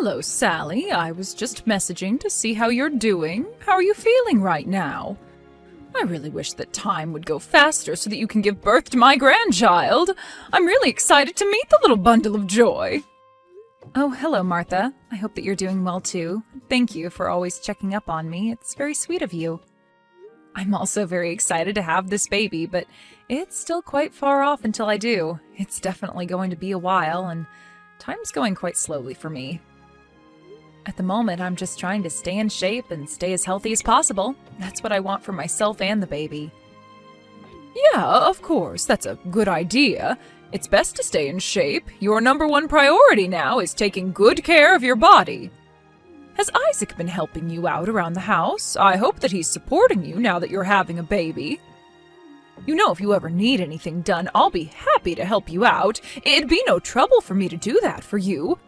Hello, Sally. I was just messaging to see how you're doing. How are you feeling right now? I really wish that time would go faster so that you can give birth to my grandchild. I'm really excited to meet the little bundle of joy. Oh, hello, Martha. I hope that you're doing well, too. Thank you for always checking up on me. It's very sweet of you. I'm also very excited to have this baby, but it's still quite far off until I do. It's definitely going to be a while, and time's going quite slowly for me. At the moment, I'm just trying to stay in shape and stay as healthy as possible. That's what I want for myself and the baby. Yeah, of course, that's a good idea. It's best to stay in shape. Your #1 priority now is taking good care of your body. Has Isaac been helping you out around the house? I hope that he's supporting you now that you're having a baby. You know, if you ever need anything done, I'll be happy to help you out. It'd be no trouble for me to do that for you.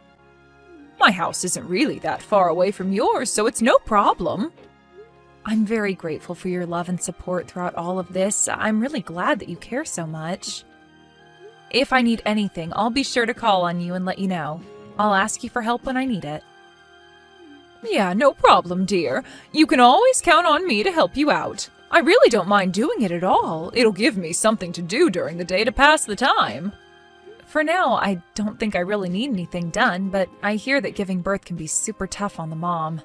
My house isn't really that far away from yours, so it's no problem. I'm very grateful for your love and support throughout all of this. I'm really glad that you care so much. If I need anything, I'll be sure to call on you and let you know. I'll ask you for help when I need it. Yeah, no problem, dear. You can always count on me to help you out. I really don't mind doing it at all. It'll give me something to do during the day to pass the time. For now, I don't think I really need anything done, but I hear that giving birth can be super tough on the mom.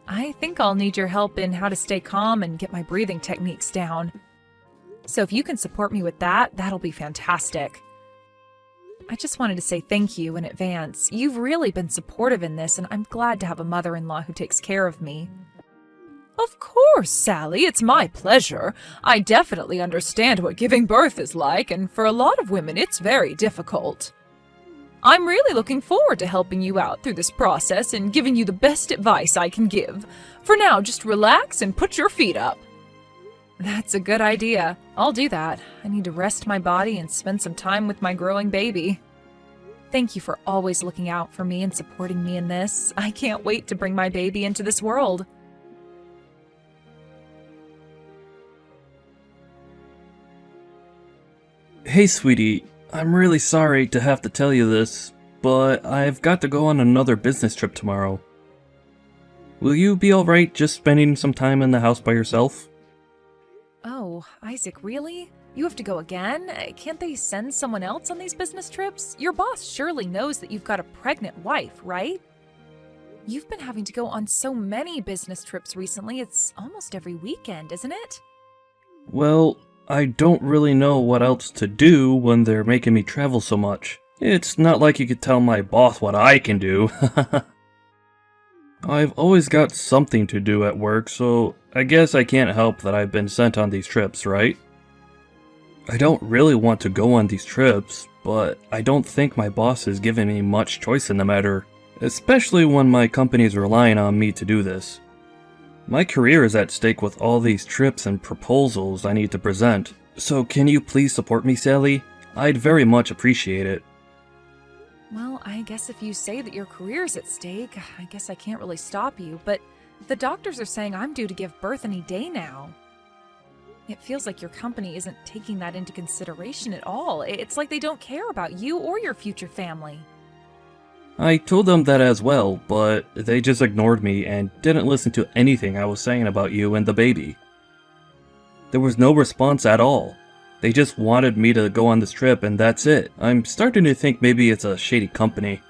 I think I'll need your help in how to stay calm and get my breathing techniques down. So if you can support me with that, that'll be fantastic. I just wanted to say thank you in advance. You've really been supportive in this, and I'm glad to have a mother-in-law who takes care of me. Of course, Sally, it's my pleasure. I definitely understand what giving birth is like, and for a lot of women, it's very difficult. I'm really looking forward to helping you out through this process and giving you the best advice I can give. For now, just relax and put your feet up. That's a good idea. I'll do that. I need to rest my body and spend some time with my growing baby. Thank you for always looking out for me and supporting me in this. I can't wait to bring my baby into this world. Hey, sweetie. I'm really sorry to have to tell you this, but I've got to go on another business trip tomorrow. Will you be alright just spending some time in the house by yourself? Oh, Isaac, really? You have to go again? Can't they send someone else on these business trips? Your boss surely knows that you've got a pregnant wife, right? You've been having to go on so many business trips recently, it's almost every weekend, isn't it? Well, I don't really know what else to do when they're making me travel so much. It's not like you could tell my boss what I can do. I've always got something to do at work, so I guess I can't help that I've been sent on these trips, right? I don't really want to go on these trips, but I don't think my boss is giving me much choice in the matter, especially when my company's relying on me to do this. My career is at stake with all these trips and proposals I need to present, so can you please support me, Sally? I'd very much appreciate it. Well, I guess if you say that your career's at stake, I guess I can't really stop you, but the doctors are saying I'm due to give birth any day now. It feels like your company isn't taking that into consideration at all. It's like they don't care about you or your future family. I told them that as well, but they just ignored me and didn't listen to anything I was saying about you and the baby. There was no response at all. They just wanted me to go on this trip and that's it. I'm starting to think maybe it's a shady company.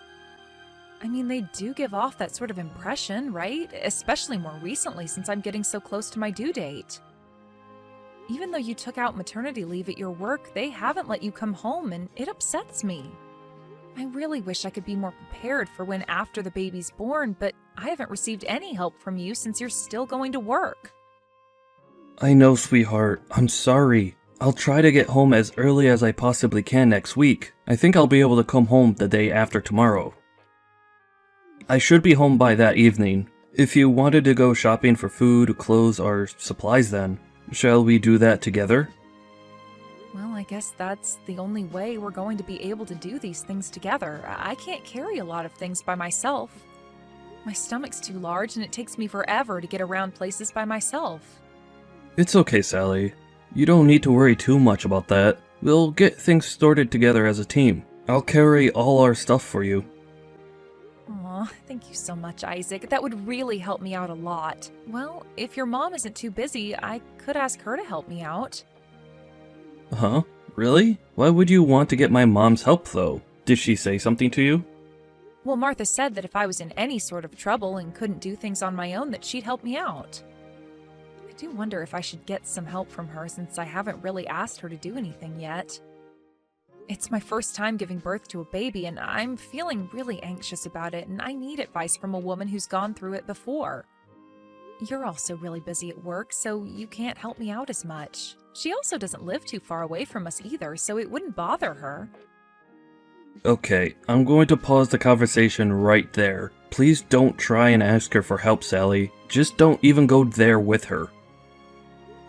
I mean, they do give off that sort of impression, right? Especially more recently since I'm getting so close to my due date. Even though you took out maternity leave at your work, they haven't let you come home and it upsets me. I really wish I could be more prepared for when after the baby's born, but I haven't received any help from you since you're still going to work. I know, sweetheart. I'm sorry. I'll try to get home as early as I possibly can next week. I think I'll be able to come home the day after tomorrow. I should be home by that evening. If you wanted to go shopping for food, clothes, or supplies then, shall we do that together? Well, I guess that's the only way we're going to be able to do these things together. I can't carry a lot of things by myself. My stomach's too large and it takes me forever to get around places by myself. It's okay, Sally. You don't need to worry too much about that. We'll get things sorted together as a team. I'll carry all our stuff for you. Aw, thank you so much, Isaac. That would really help me out a lot. Well, if your mom isn't too busy, I could ask her to help me out. Huh? Really? Why would you want to get my mom's help, though? Did she say something to you? Well, Martha said that if I was in any sort of trouble and couldn't do things on my own, that she'd help me out. I do wonder if I should get some help from her since I haven't really asked her to do anything yet. It's my first time giving birth to a baby, and I'm feeling really anxious about it, and I need advice from a woman who's gone through it before. You're also really busy at work, so you can't help me out as much. She also doesn't live too far away from us either, so it wouldn't bother her. Okay, I'm going to pause the conversation right there. Please don't try and ask her for help, Sally. Just don't even go there with her.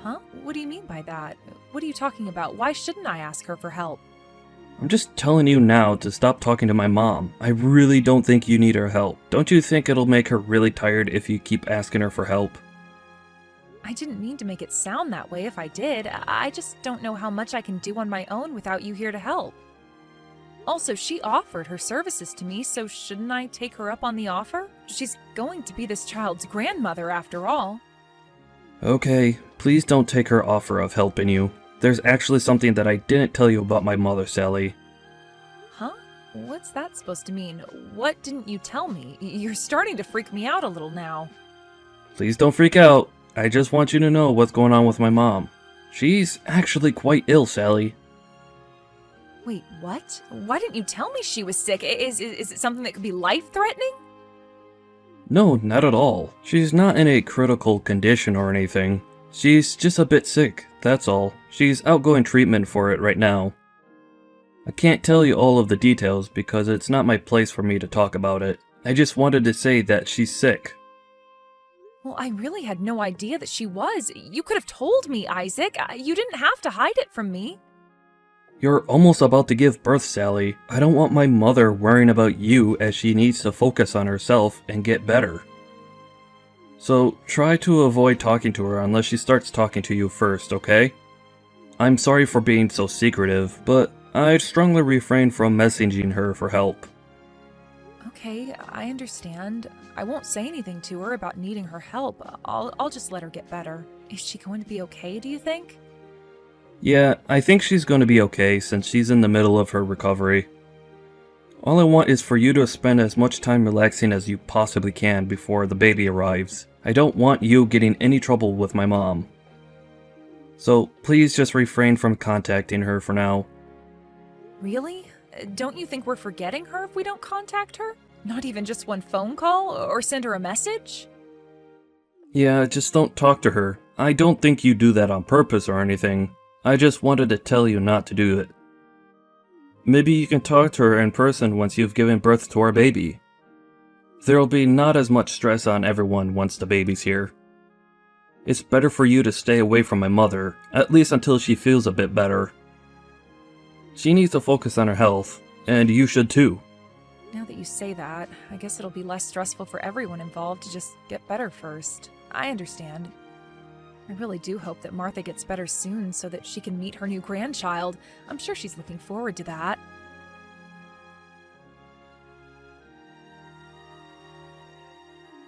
Huh? What do you mean by that? What are you talking about? Why shouldn't I ask her for help? I'm just telling you now to stop talking to my mom. I really don't think you need her help. Don't you think it'll make her really tired if you keep asking her for help? I didn't mean to make it sound that way if I did. I just don't know how much I can do on my own without you here to help. Also, she offered her services to me, so shouldn't I take her up on the offer? She's going to be this child's grandmother after all. Okay, please don't take her offer of helping you. There's actually something that I didn't tell you about my mother, Sally. Huh? What's that supposed to mean? What didn't you tell me? You're starting to freak me out a little now. Please don't freak out. I just want you to know what's going on with my mom. She's actually quite ill, Sally. Wait, what? Why didn't you tell me she was sick? Is it something that could be life-threatening? No, not at all. She's not in a critical condition or anything. She's just a bit sick, that's all. She's outgoing treatment for it right now. I can't tell you all of the details because it's not my place for me to talk about it. I just wanted to say that she's sick. Well, I really had no idea that she was. You could have told me, Isaac. You didn't have to hide it from me. You're almost about to give birth, Sally. I don't want my mother worrying about you as she needs to focus on herself and get better. So try to avoid talking to her unless she starts talking to you first, okay? I'm sorry for being so secretive, but I'd strongly refrain from messaging her for help. Okay, I understand. I won't say anything to her about needing her help. I'll just let her get better. Is she going to be okay, do you think? Yeah, I think she's going to be okay since she's in the middle of her recovery. All I want is for you to spend as much time relaxing as you possibly can before the baby arrives. I don't want you getting any trouble with my mom. So please just refrain from contacting her for now. Really? Don't you think we're forgetting her if we don't contact her? Not even just one phone call or send her a message? Yeah, just don't talk to her. I don't think you do that on purpose or anything. I just wanted to tell you not to do it. Maybe you can talk to her in person once you've given birth to our baby. There'll be not as much stress on everyone once the baby's here. It's better for you to stay away from my mother, at least until she feels a bit better. She needs to focus on her health, and you should too. Now that you say that, I guess it'll be less stressful for everyone involved to just get better first. I understand. I really do hope that Martha gets better soon so that she can meet her new grandchild. I'm sure she's looking forward to that.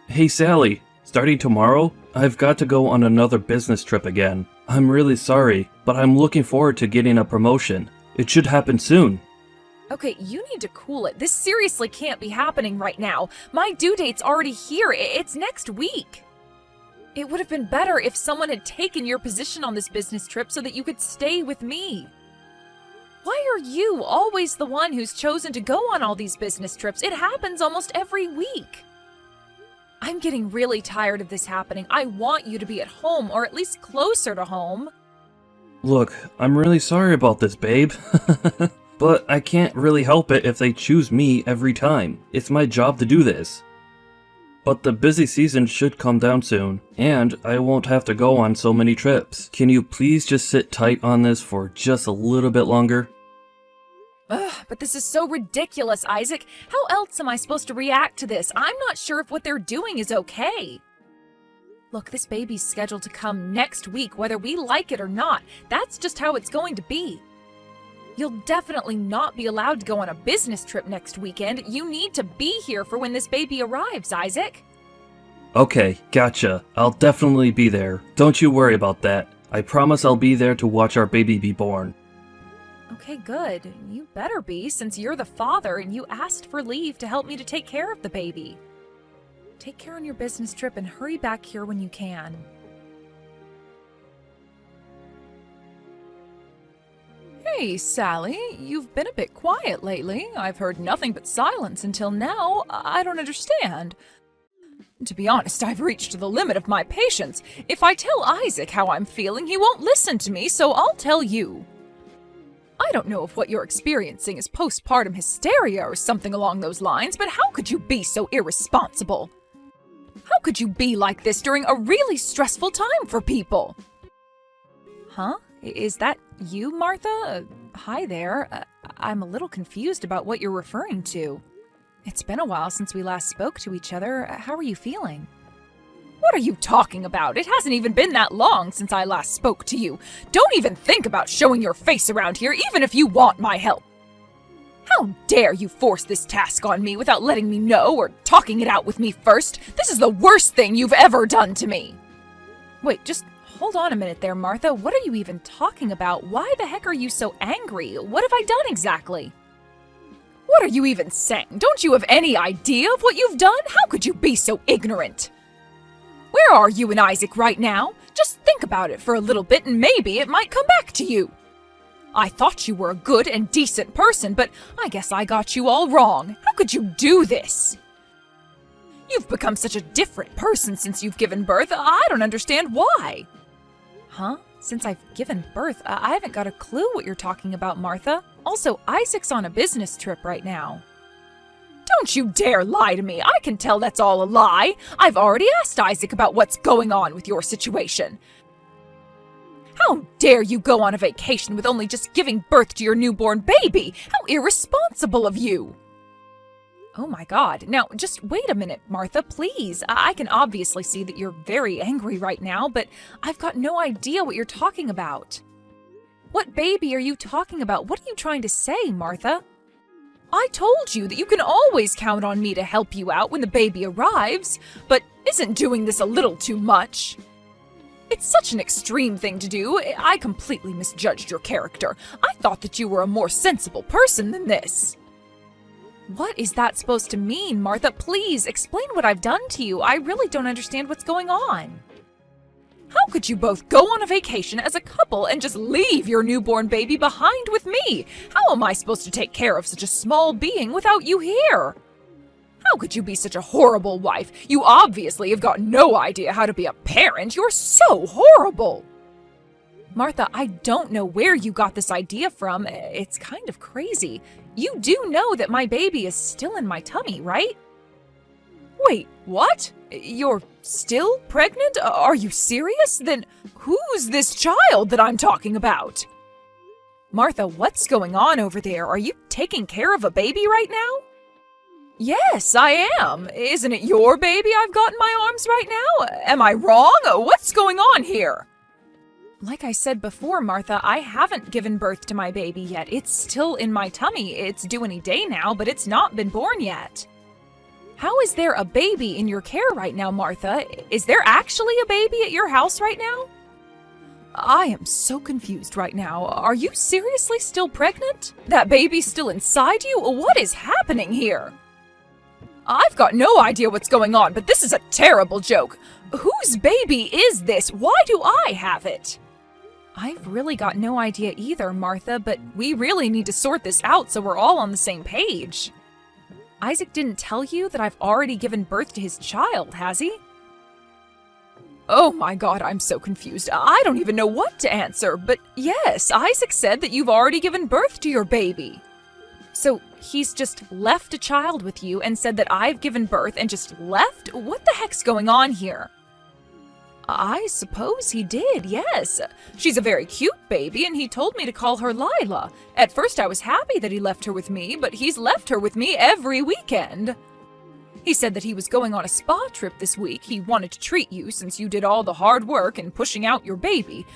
Hey Sally, starting tomorrow, I've got to go on another business trip again. I'm really sorry, but I'm looking forward to getting a promotion. It should happen soon. Okay, you need to cool it. This seriously can't be happening right now. My due date's already here. It's next week. It would have been better if someone had taken your position on this business trip so that you could stay with me. Why are you always the one who's chosen to go on all these business trips? It happens almost every week. I'm getting really tired of this happening. I want you to be at home, or at least closer to home. Look, I'm really sorry about this, babe. But I can't really help it if they choose me every time. It's my job to do this. But the busy season should come down soon, and I won't have to go on so many trips. Can you please just sit tight on this for just a little bit longer? Ugh, but this is so ridiculous, Isaac. How else am I supposed to react to this? I'm not sure if what they're doing is okay. Look, this baby's scheduled to come next week, whether we like it or not. That's just how it's going to be. You'll definitely not be allowed to go on a business trip next weekend. You need to be here for when this baby arrives, Isaac. Okay, gotcha. I'll definitely be there. Don't you worry about that. I promise I'll be there to watch our baby be born. Okay, good. You better be, since you're the father and you asked for leave to help me to take care of the baby. Take care on your business trip and hurry back here when you can. Hey, Sally, you've been a bit quiet lately. I've heard nothing but silence until now. I don't understand. To be honest, I've reached the limit of my patience. If I tell Isaac how I'm feeling, he won't listen to me, so I'll tell you. I don't know if what you're experiencing is postpartum hysteria or something along those lines, but how could you be so irresponsible? How could you be like this during a really stressful time for people? Huh? Is that you, Martha? Hi there. I'm a little confused about what you're referring to. It's been a while since we last spoke to each other. How are you feeling? What are you talking about? It hasn't even been that long since I last spoke to you. Don't even think about showing your face around here, even if you want my help. How dare you force this task on me without letting me know or talking it out with me first? This is the worst thing you've ever done to me. Wait, just hold on a minute there, Martha. What are you even talking about? Why the heck are you so angry? What have I done exactly? What are you even saying? Don't you have any idea of what you've done? How could you be so ignorant? Where are you and Isaac right now? Just think about it for a little bit and maybe it might come back to you. I thought you were a good and decent person, but I guess I got you all wrong. How could you do this? You've become such a different person since you've given birth. I don't understand why. Huh? Since I've given birth, I haven't got a clue what you're talking about, Martha. Also, Isaac's on a business trip right now. Don't you dare lie to me. I can tell that's all a lie. I've already asked Isaac about what's going on with your situation. How dare you go on a vacation with only just giving birth to your newborn baby? How irresponsible of you! Oh my God. Now, just wait a minute, Martha, please. I can obviously see that you're very angry right now, but I've got no idea what you're talking about. What baby are you talking about? What are you trying to say, Martha? I told you that you can always count on me to help you out when the baby arrives, but isn't doing this a little too much? It's such an extreme thing to do. I completely misjudged your character. I thought that you were a more sensible person than this. What is that supposed to mean, Martha? Please explain what I've done to you. I really don't understand what's going on. How could you both go on a vacation as a couple and just leave your newborn baby behind with me? How am I supposed to take care of such a small being without you here? How could you be such a horrible wife? You obviously have got no idea how to be a parent. You're so horrible. Martha, I don't know where you got this idea from. It's kind of crazy. You do know that my baby is still in my tummy, right? Wait, what? You're still pregnant? Are you serious? Then who's this child that I'm talking about? Martha, what's going on over there? Are you taking care of a baby right now? Yes, I am. Isn't it your baby I've got in my arms right now? Am I wrong? What's going on here? Like I said before, Martha, I haven't given birth to my baby yet. It's still in my tummy. It's due any day now, but it's not been born yet. How is there a baby in your care right now, Martha? Is there actually a baby at your house right now? I am so confused right now. Are you seriously still pregnant? That baby's still inside you? What is happening here? I've got no idea what's going on, but this is a terrible joke. Whose baby is this? Why do I have it? I've really got no idea either, Martha, but we really need to sort this out so we're all on the same page. Isaac didn't tell you that I've already given birth to his child, has he? Oh my God, I'm so confused. I don't even know what to answer, but yes, Isaac said that you've already given birth to your baby. So he's just left a child with you and said that I've given birth and just left? What the heck's going on here? I suppose he did, yes. She's a very cute baby, and he told me to call her Lila. At first I was happy that he left her with me, but he's left her with me every weekend. He said that he was going on a spa trip this week. He wanted to treat you since you did all the hard work in pushing out your baby.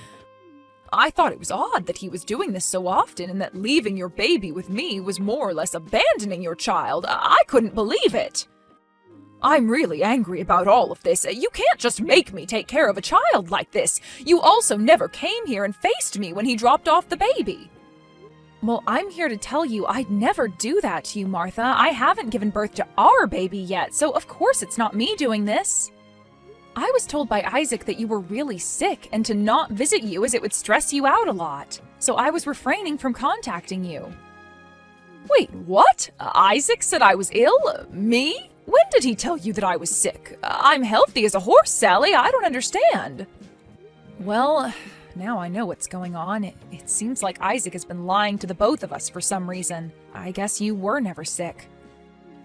I thought it was odd that he was doing this so often and that leaving your baby with me was more or less abandoning your child. I couldn't believe it. I'm really angry about all of this. You can't just make me take care of a child like this. You also never came here and faced me when he dropped off the baby. Well, I'm here to tell you I'd never do that to you, Martha. I haven't given birth to our baby yet, so of course it's not me doing this. I was told by Isaac that you were really sick and to not visit you as it would stress you out a lot, so I was refraining from contacting you. Wait, what? Isaac said I was ill? Me? When did he tell you that I was sick? I'm healthy as a horse, Sally. I don't understand. Well, now I know what's going on. It seems like Isaac has been lying to the both of us for some reason. I guess you were never sick.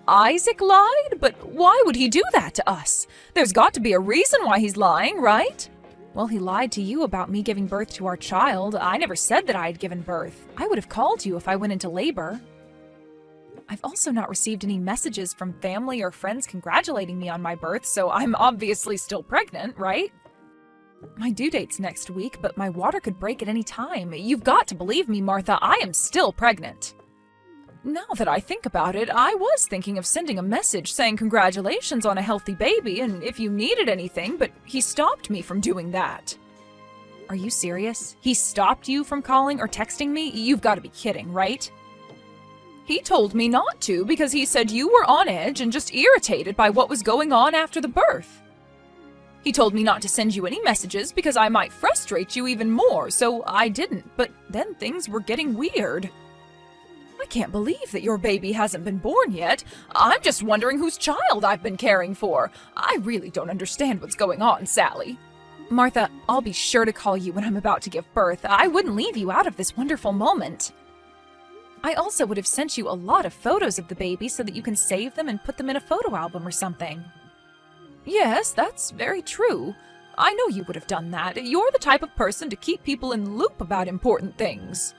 Isaac lied? But why would he do that to us? There's got to be a reason why he's lying, right? Well, he lied to you about me giving birth to our child. I never said that I had given birth. I would have called you if I went into labor. I've also not received any messages from family or friends congratulating me on my birth, so I'm obviously still pregnant, right? My due date's next week, but my water could break at any time. You've got to believe me, Martha, I am still pregnant. Now that I think about it, I was thinking of sending a message saying congratulations on a healthy baby and if you needed anything, but he stopped me from doing that. Are you serious? He stopped you from calling or texting me? You've got to be kidding, right? He told me not to because he said you were on edge and just irritated by what was going on after the birth. He told me not to send you any messages because I might frustrate you even more, so I didn't, but then things were getting weird. I can't believe that your baby hasn't been born yet. I'm just wondering whose child I've been caring for. I really don't understand what's going on, Sally. Martha, I'll be sure to call you when I'm about to give birth. I wouldn't leave you out of this wonderful moment. I also would have sent you a lot of photos of the baby so that you can save them and put them in a photo album or something. Yes, that's very true. I know you would have done that. You're the type of person to keep people in the loop about important things.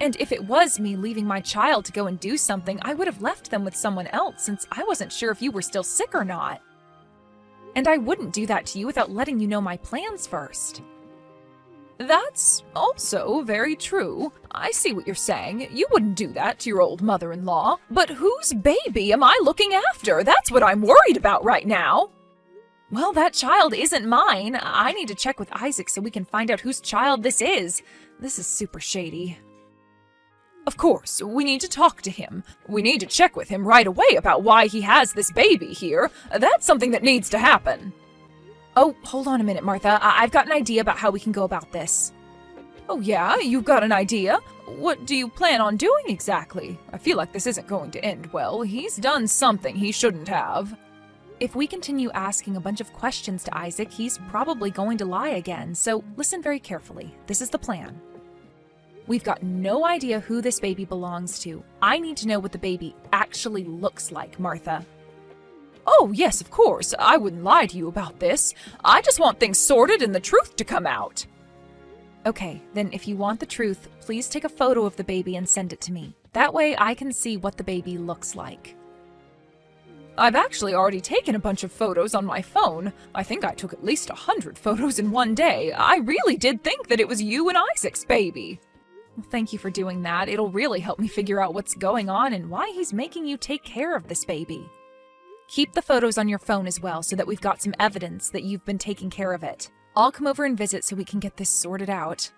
And if it was me leaving my child to go and do something, I would have left them with someone else since I wasn't sure if you were still sick or not. And I wouldn't do that to you without letting you know my plans first. That's also very true. I see what you're saying. You wouldn't do that to your old mother-in-law. But whose baby am I looking after? That's what I'm worried about right now. Well, that child isn't mine. I need to check with Isaac so we can find out whose child this is. This is super shady. Of course, we need to talk to him. We need to check with him right away about why he has this baby here. That's something that needs to happen. Oh, hold on a minute, Martha. I've got an idea about how we can go about this. Oh yeah, you've got an idea? What do you plan on doing exactly? I feel like this isn't going to end well. He's done something he shouldn't have. If we continue asking a bunch of questions to Isaac, he's probably going to lie again, so listen very carefully. This is the plan. We've got no idea who this baby belongs to. I need to know what the baby actually looks like, Martha. Oh, yes, of course. I wouldn't lie to you about this. I just want things sorted and the truth to come out. Okay, then if you want the truth, please take a photo of the baby and send it to me. That way I can see what the baby looks like. I've actually already taken a bunch of photos on my phone. I think I took at least 100 photos in one day. I really did think that it was you and Isaac's baby. Well, thank you for doing that. It'll really help me figure out what's going on and why he's making you take care of this baby. Keep the photos on your phone as well so that we've got some evidence that you've been taking care of it. I'll come over and visit so we can get this sorted out.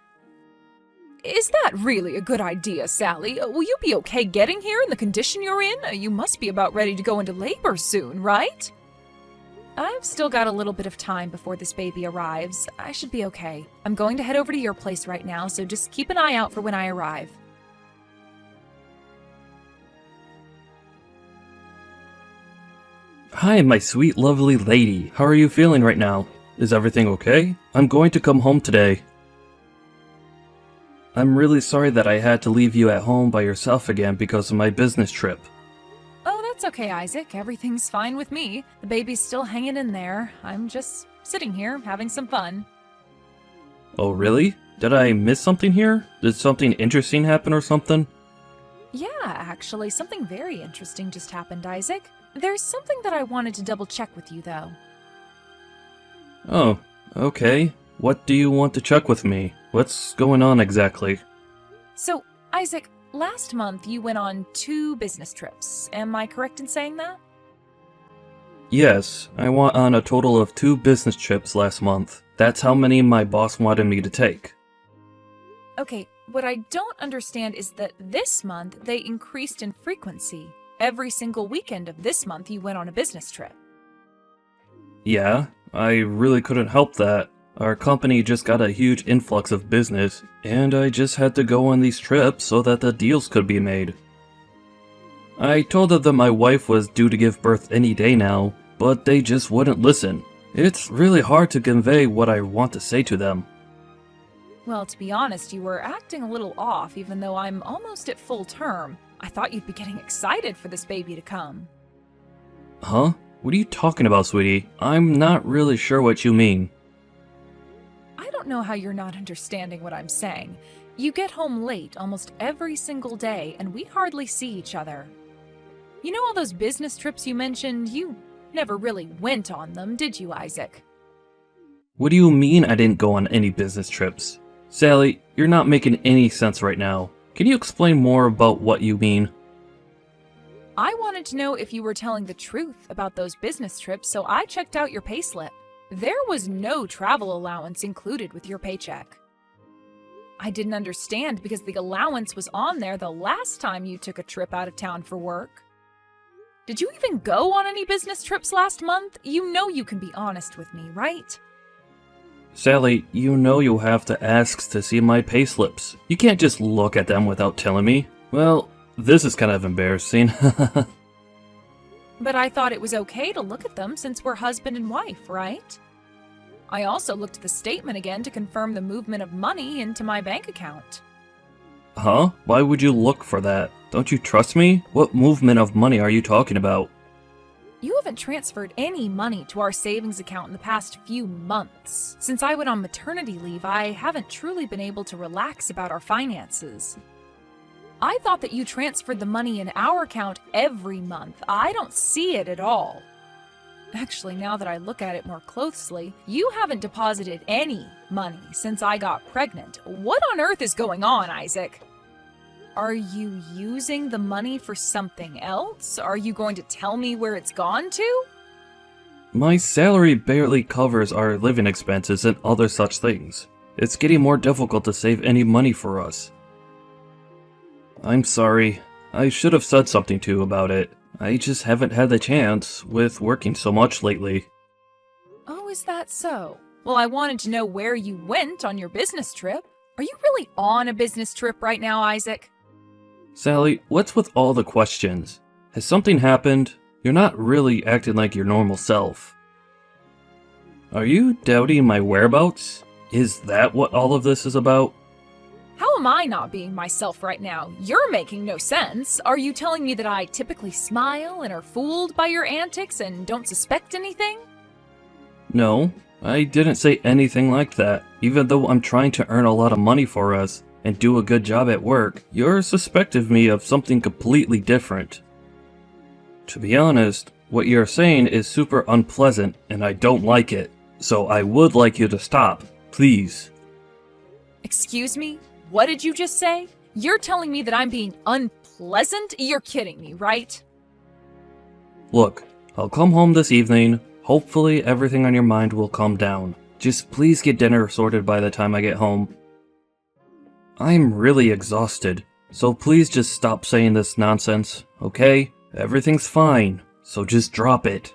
Is that really a good idea, Sally? Will you be okay getting here in the condition you're in? You must be about ready to go into labor soon, right? I've still got a little bit of time before this baby arrives. I should be okay. I'm going to head over to your place right now, so just keep an eye out for when I arrive. Hi, my sweet, lovely lady. How are you feeling right now? Is everything okay? I'm going to come home today. I'm really sorry that I had to leave you at home by yourself again because of my business trip. Oh, that's okay, Isaac. Everything's fine with me. The baby's still hanging in there. I'm just sitting here having some fun. Oh, really? Did I miss something here? Did something interesting happen or something? Yeah, actually, something very interesting just happened, Isaac. There's something that I wanted to double check with you, though. Oh, okay. What do you want to check with me? What's going on exactly? So, Isaac, last month you went on 2 business trips. Am I correct in saying that? Yes, I went on a total of 2 business trips last month. That's how many my boss wanted me to take. Okay, what I don't understand is that this month they increased in frequency. Every single weekend of this month you went on a business trip. Yeah, I really couldn't help that. Our company just got a huge influx of business, and I just had to go on these trips so that the deals could be made. I told them that my wife was due to give birth any day now, but they just wouldn't listen. It's really hard to convey what I want to say to them. Well, to be honest, you were acting a little off even though I'm almost at full term. I thought you'd be getting excited for this baby to come. Huh? What are you talking about, sweetie? I'm not really sure what you mean. I don't know how you're not understanding what I'm saying. You get home late almost every single day and we hardly see each other. You know all those business trips you mentioned? You never really went on them, did you, Isaac? What do you mean I didn't go on any business trips? Sally, you're not making any sense right now. Can you explain more about what you mean? I wanted to know if you were telling the truth about those business trips, so I checked out your payslip. There was no travel allowance included with your paycheck. I didn't understand because the allowance was on there the last time you took a trip out of town for work. Did you even go on any business trips last month? You know you can be honest with me, right? Sally, you know you'll have to ask to see my payslips. You can't just look at them without telling me. Well, this is kind of embarrassing. But I thought it was okay to look at them since we're husband and wife, right? I also looked at the statement again to confirm the movement of money into my bank account. Huh? Why would you look for that? Don't you trust me? What movement of money are you talking about? You haven't transferred any money to our savings account in the past few months. Since I went on maternity leave, I haven't truly been able to relax about our finances. I thought that you transferred the money in our account every month. I don't see it at all. Actually, now that I look at it more closely, you haven't deposited any money since I got pregnant. What on earth is going on, Isaac? Are you using the money for something else? Are you going to tell me where it's gone to? My salary barely covers our living expenses and other such things. It's getting more difficult to save any money for us. I'm sorry. I should have said something to you about it. I just haven't had the chance with working so much lately. Oh, is that so? Well, I wanted to know where you went on your business trip. Are you really on a business trip right now, Isaac? Sally, what's with all the questions? Has something happened? You're not really acting like your normal self. Are you doubting my whereabouts? Is that what all of this is about? How am I not being myself right now? You're making no sense. Are you telling me that I typically smile and are fooled by your antics and don't suspect anything? No, I didn't say anything like that. Even though I'm trying to earn a lot of money for us and do a good job at work, you're suspecting me of something completely different. To be honest, what you're saying is super unpleasant and I don't like it. So I would like you to stop, please. Excuse me? What did you just say? You're telling me that I'm being unpleasant? You're kidding me, right? Look, I'll come home this evening. Hopefully everything on your mind will calm down. Just please get dinner sorted by the time I get home. I'm really exhausted, so please just stop saying this nonsense, okay? Everything's fine, so just drop it.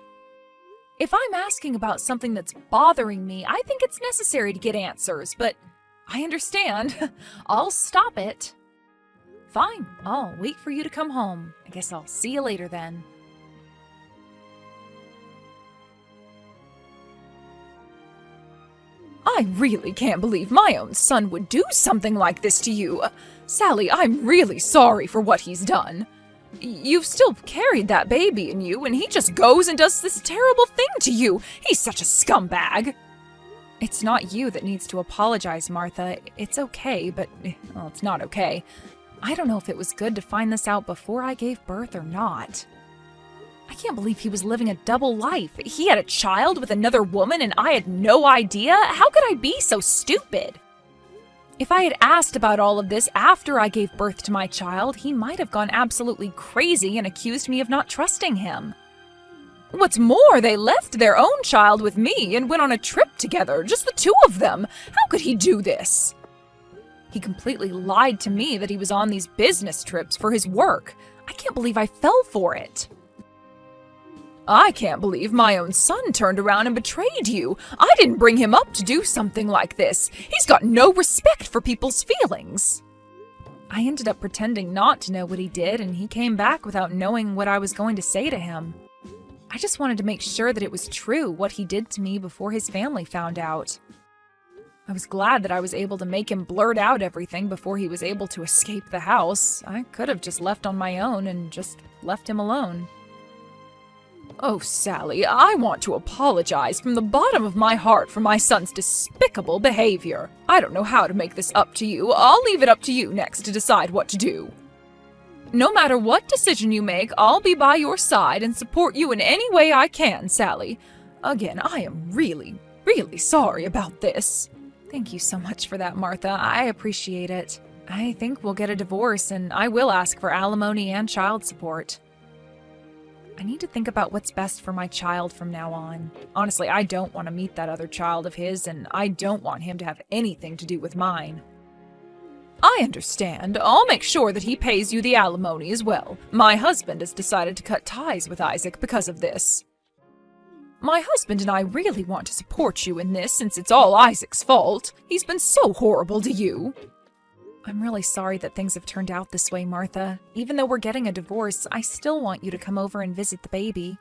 If I'm asking about something that's bothering me, I think it's necessary to get answers, but I understand. I'll stop it. Fine, I'll wait for you to come home. I guess I'll see you later then. I really can't believe my own son would do something like this to you. Sally, I'm really sorry for what he's done. You've still carried that baby in you, and he just goes and does this terrible thing to you. He's such a scumbag. It's not you that needs to apologize, Martha. It's okay, but, well, it's not okay. I don't know if it was good to find this out before I gave birth or not. I can't believe he was living a double life. He had a child with another woman and I had no idea. How could I be so stupid? If I had asked about all of this after I gave birth to my child, he might have gone absolutely crazy and accused me of not trusting him. What's more, they left their own child with me and went on a trip together, just the two of them. How could he do this? He completely lied to me that he was on these business trips for his work. I can't believe I fell for it. I can't believe my own son turned around and betrayed you. I didn't bring him up to do something like this. He's got no respect for people's feelings. I ended up pretending not to know what he did, and he came back without knowing what I was going to say to him. I just wanted to make sure that it was true what he did to me before his family found out. I was glad that I was able to make him blurt out everything before he was able to escape the house. I could have just left on my own and just left him alone. Oh, Sally, I want to apologize from the bottom of my heart for my son's despicable behavior. I don't know how to make this up to you. I'll leave it up to you next to decide what to do. No matter what decision you make, I'll be by your side and support you in any way I can, Sally. Again, I am really, really sorry about this. Thank you so much for that, Martha. I appreciate it. I think we'll get a divorce, and I will ask for alimony and child support. I need to think about what's best for my child from now on. Honestly, I don't want to meet that other child of his, and I don't want him to have anything to do with mine. I understand. I'll make sure that he pays you the alimony as well. My husband has decided to cut ties with Isaac because of this. My husband and I really want to support you in this since it's all Isaac's fault. He's been so horrible to you. I'm really sorry that things have turned out this way, Martha. Even though we're getting a divorce, I still want you to come over and visit the baby.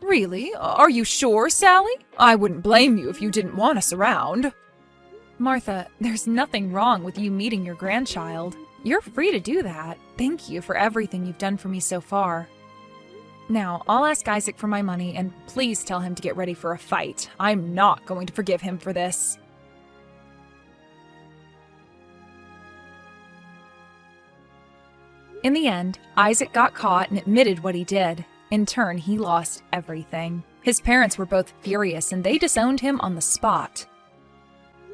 Really? Are you sure, Sally? I wouldn't blame you if you didn't want us around. Martha, there's nothing wrong with you meeting your grandchild. You're free to do that. Thank you for everything you've done for me so far. Now, I'll ask Isaac for my money, and please tell him to get ready for a fight. I'm not going to forgive him for this. In the end, Isaac got caught and admitted what he did. In turn, he lost everything. His parents were both furious, and they disowned him on the spot.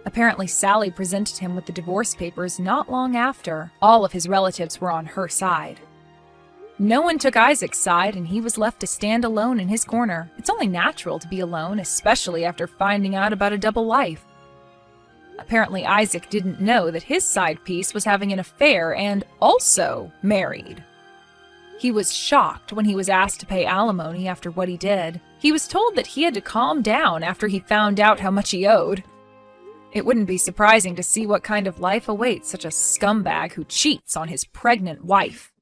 Apparently, Sally presented him with the divorce papers not long after. All of his relatives were on her side. No one took Isaac's side, and he was left to stand alone in his corner. It's only natural to be alone, especially after finding out about a double life. Apparently, Isaac didn't know that his side piece was having an affair and also married. He was shocked when he was asked to pay alimony after what he did. He was told that he had to calm down after he found out how much he owed. It wouldn't be surprising to see what kind of life awaits such a scumbag who cheats on his pregnant wife.